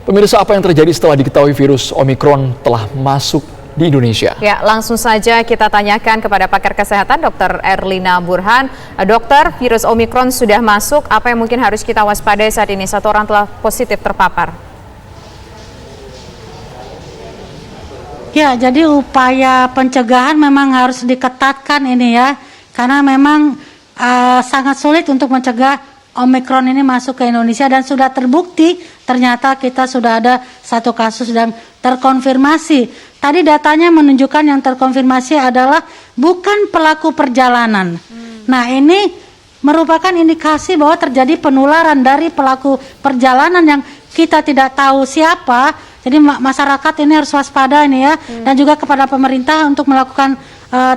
Pemirsa, apa yang terjadi setelah diketahui virus Omikron telah masuk di Indonesia? Ya, langsung saja kita tanyakan kepada pakar kesehatan Dr. Erlina Burhan. Dokter, virus Omikron sudah masuk, apa yang mungkin harus kita waspadai saat ini? Satu orang telah positif terpapar. Ya, jadi upaya pencegahan memang harus diketatkan ini ya, karena memang sangat sulit untuk mencegah Omikron ini masuk ke Indonesia, dan sudah terbukti ternyata kita sudah ada satu kasus yang terkonfirmasi. Tadi datanya menunjukkan yang terkonfirmasi adalah bukan pelaku perjalanan. Nah, ini merupakan indikasi bahwa terjadi penularan dari pelaku perjalanan yang kita tidak tahu siapa. Jadi masyarakat ini harus waspada ini ya, dan juga kepada pemerintah untuk melakukan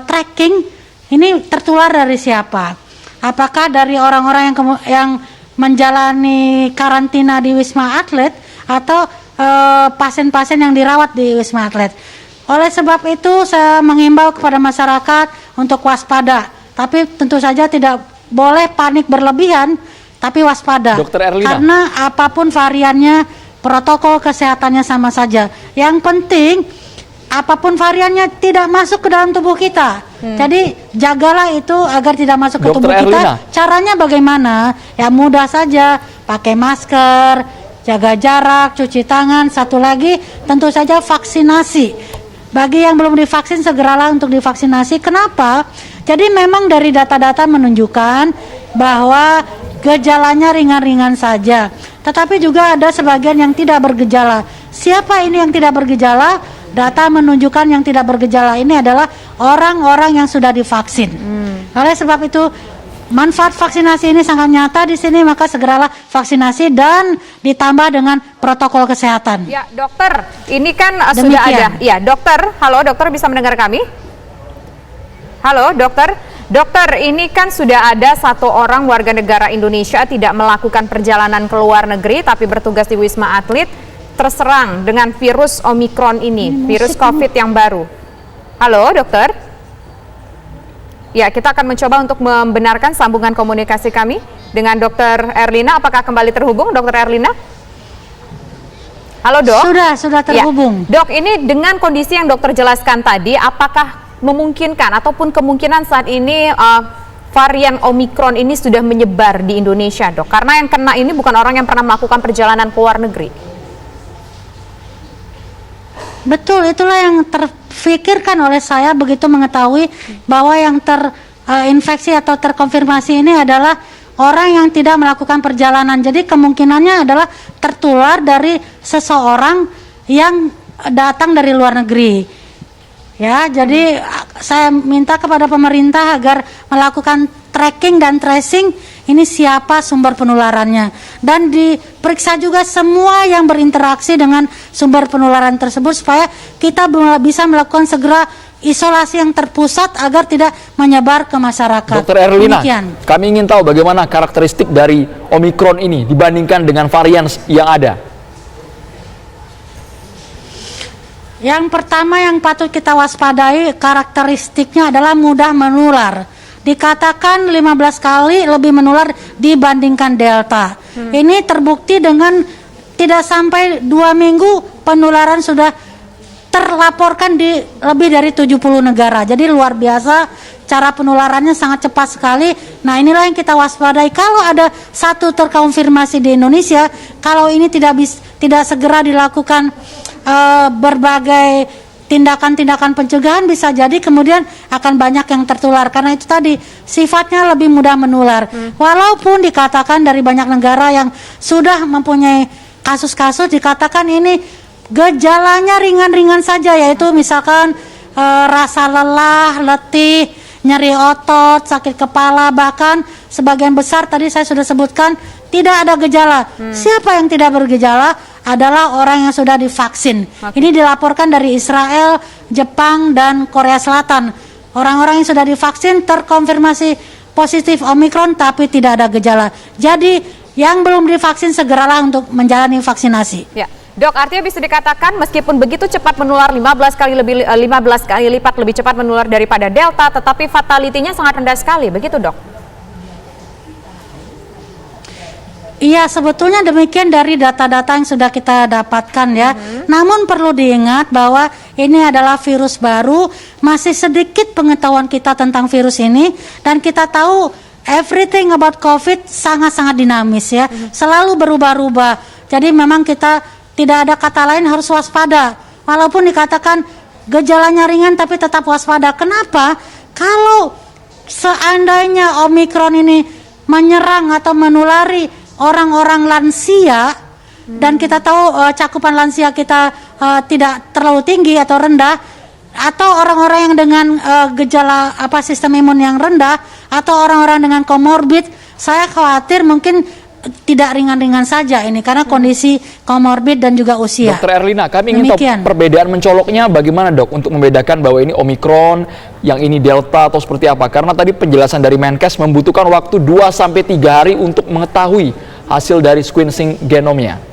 tracking ini tertular dari siapa. Apakah dari orang-orang yang menjalani karantina di Wisma Atlet atau pasien-pasien yang dirawat di Wisma Atlet. Oleh sebab itu saya mengimbau kepada masyarakat untuk waspada. Tapi tentu saja tidak boleh panik berlebihan, tapi waspada. Dr. Erlina. Karena apapun variannya, protokol kesehatannya sama saja. Yang penting apapun variannya tidak masuk ke dalam tubuh kita. Jadi jagalah itu agar tidak masuk ke tubuh kita. Caranya bagaimana? Ya mudah saja, pakai masker, jaga jarak, cuci tangan. Satu lagi tentu saja vaksinasi. Bagi yang belum divaksin, segeralah untuk divaksinasi. Kenapa? Jadi memang dari data-data menunjukkan bahwa gejalanya ringan-ringan saja. Tetapi juga ada sebagian yang tidak bergejala. Siapa ini yang tidak bergejala? Data menunjukkan yang tidak bergejala ini adalah orang-orang yang sudah divaksin. Oleh sebab itu, manfaat vaksinasi ini sangat nyata di sini, maka segeralah vaksinasi dan ditambah dengan protokol kesehatan. Ya, dokter, ini kan sudah ada. Ya, dokter, halo dokter, bisa mendengar kami? Halo dokter. Dokter, ini kan sudah ada satu orang warga negara Indonesia tidak melakukan perjalanan ke luar negeri tapi bertugas di Wisma Atlet, terserang dengan virus Omikron ini, virus COVID yang baru. Halo dokter. Ya, kita akan mencoba untuk membenarkan sambungan komunikasi kami dengan Dr. Erlina. Apakah kembali terhubung Dr. Erlina? Halo dok. Sudah terhubung. Ya. Dok, ini dengan kondisi yang dokter jelaskan tadi, apakah memungkinkan ataupun kemungkinan saat ini varian Omikron ini sudah menyebar di Indonesia, dok? Karena yang kena ini bukan orang yang pernah melakukan perjalanan ke luar negeri. Betul, itulah yang terfikirkan oleh saya begitu mengetahui bahwa yang terinfeksi atau terkonfirmasi ini adalah orang yang tidak melakukan perjalanan. Jadi kemungkinannya adalah tertular dari seseorang yang datang dari luar negeri. Ya, jadi saya minta kepada pemerintah agar melakukan tracking dan tracing ini siapa sumber penularannya, dan diperiksa juga semua yang berinteraksi dengan sumber penularan tersebut supaya kita bisa melakukan segera isolasi yang terpusat agar tidak menyebar ke masyarakat. Dr. Erlina, demikian. Kami ingin tahu bagaimana karakteristik dari Omikron ini dibandingkan dengan varian yang ada. Yang pertama yang patut kita waspadai karakteristiknya adalah mudah menular. Dikatakan 15 kali lebih menular dibandingkan Delta. Ini terbukti dengan tidak sampai 2 minggu penularan sudah terlaporkan di lebih dari 70 negara. Jadi luar biasa, cara penularannya sangat cepat sekali. Nah, inilah yang kita waspadai. Kalau ada satu terkonfirmasi di Indonesia, kalau ini tidak segera dilakukan berbagai tindakan-tindakan pencegahan, bisa jadi kemudian akan banyak yang tertular. Karena itu tadi sifatnya lebih mudah menular. Walaupun dikatakan dari banyak negara yang sudah mempunyai kasus-kasus, dikatakan ini gejalanya ringan-ringan saja, yaitu misalkan rasa lelah, letih, nyeri otot, sakit kepala, bahkan sebagian besar tadi saya sudah sebutkan tidak ada gejala. Siapa yang tidak bergejala? Adalah orang yang sudah divaksin. Ini dilaporkan dari Israel, Jepang, dan Korea Selatan. Orang-orang yang sudah divaksin terkonfirmasi positif Omikron tapi tidak ada gejala. Jadi yang belum divaksin segeralah untuk menjalani vaksinasi. Ya. Dok, artinya bisa dikatakan meskipun begitu cepat menular 15 kali lipat lebih cepat menular daripada Delta, tetapi fatality-nya sangat rendah sekali, begitu dok? Iya, sebetulnya demikian dari data-data yang sudah kita dapatkan ya. Namun perlu diingat bahwa ini adalah virus baru, masih sedikit pengetahuan kita tentang virus ini, dan kita tahu everything about COVID sangat-sangat dinamis ya, selalu berubah-ubah. Jadi memang kita tidak ada kata lain, harus waspada. Walaupun dikatakan gejalanya ringan tapi tetap waspada. Kenapa? Kalau seandainya Omikron ini menyerang atau menulari orang-orang lansia, dan kita tahu cakupan lansia kita tidak terlalu tinggi atau rendah, atau orang-orang yang dengan gejala sistem imun yang rendah, atau orang-orang dengan komorbid, saya khawatir mungkin tidak ringan-ringan saja ini karena kondisi komorbid dan juga usia. Dokter Erlina, kami ingin tahu perbedaan mencoloknya bagaimana dok untuk membedakan bahwa ini Omikron, yang ini Delta atau seperti apa? Karena tadi penjelasan dari Menkes membutuhkan waktu 2-3 hari untuk mengetahui hasil dari sequencing genomnya.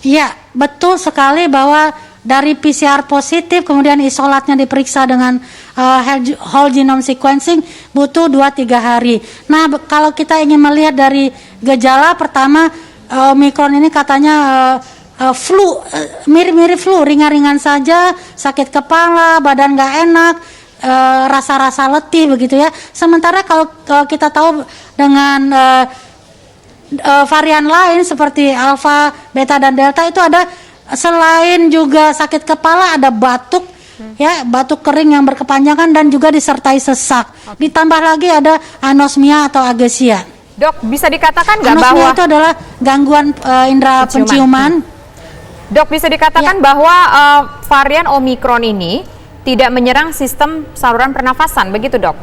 Iya, betul sekali bahwa dari PCR positif kemudian isolatnya diperiksa dengan whole genome sequencing butuh 2-3 hari. Nah, kalau kita ingin melihat dari gejala pertama, Omikron ini katanya flu, mirip-mirip flu, ringan-ringan saja, sakit kepala, badan nggak enak, rasa-rasa letih begitu ya. Sementara kalau kita tahu dengan varian lain seperti Alpha, Beta dan Delta itu ada selain juga sakit kepala, ada batuk ya, batuk kering yang berkepanjangan dan juga disertai sesak. Ditambah lagi ada anosmia atau agesia. Dok, bisa dikatakan nggak bahwa anosmia itu adalah gangguan indera penciuman. Dok, bisa dikatakan bahwa varian Omikron ini tidak menyerang sistem saluran pernafasan, begitu dok?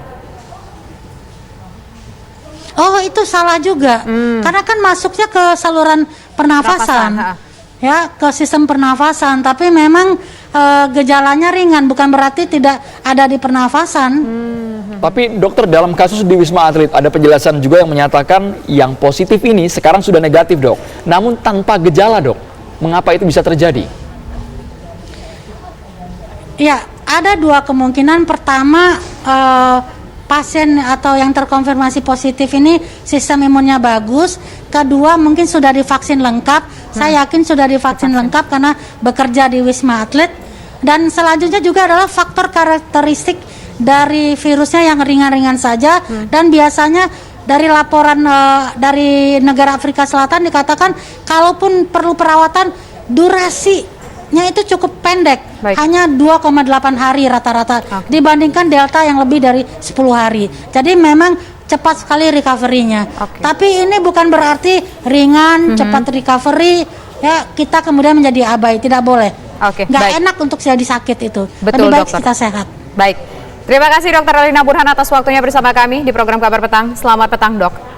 Oh, itu salah juga. Karena kan masuknya ke saluran pernafasan. Ya, ke sistem pernafasan, tapi memang gejalanya ringan, bukan berarti tidak ada di pernafasan. Tapi dokter, dalam kasus di Wisma Atlet ada penjelasan juga yang menyatakan yang positif ini sekarang sudah negatif dok, namun tanpa gejala dok. Mengapa itu bisa terjadi? Ya, ada dua kemungkinan. Pertama, pasien atau yang terkonfirmasi positif ini sistem imunnya bagus. Kedua, mungkin sudah divaksin lengkap. Saya yakin sudah divaksin lengkap karena bekerja di Wisma Atlet. Dan selanjutnya juga adalah faktor karakteristik dari virusnya yang ringan-ringan saja. Dan biasanya dari laporan dari negara Afrika Selatan dikatakan kalaupun perlu perawatan, durasinya itu cukup pendek. Hanya 2,8 hari rata-rata dibandingkan Delta yang lebih dari 10 hari. Jadi memang cepat sekali recovery-nya. Tapi ini bukan berarti ringan, cepat recovery ya kita kemudian menjadi abai, tidak boleh. Nggak enak untuk jadi sakit itu. Betul, lebih baik dokter. kita sehat. Baik. Terima kasih Dokter Erlina Burhan atas waktunya bersama kami di program Kabar Petang. Selamat petang, Dok.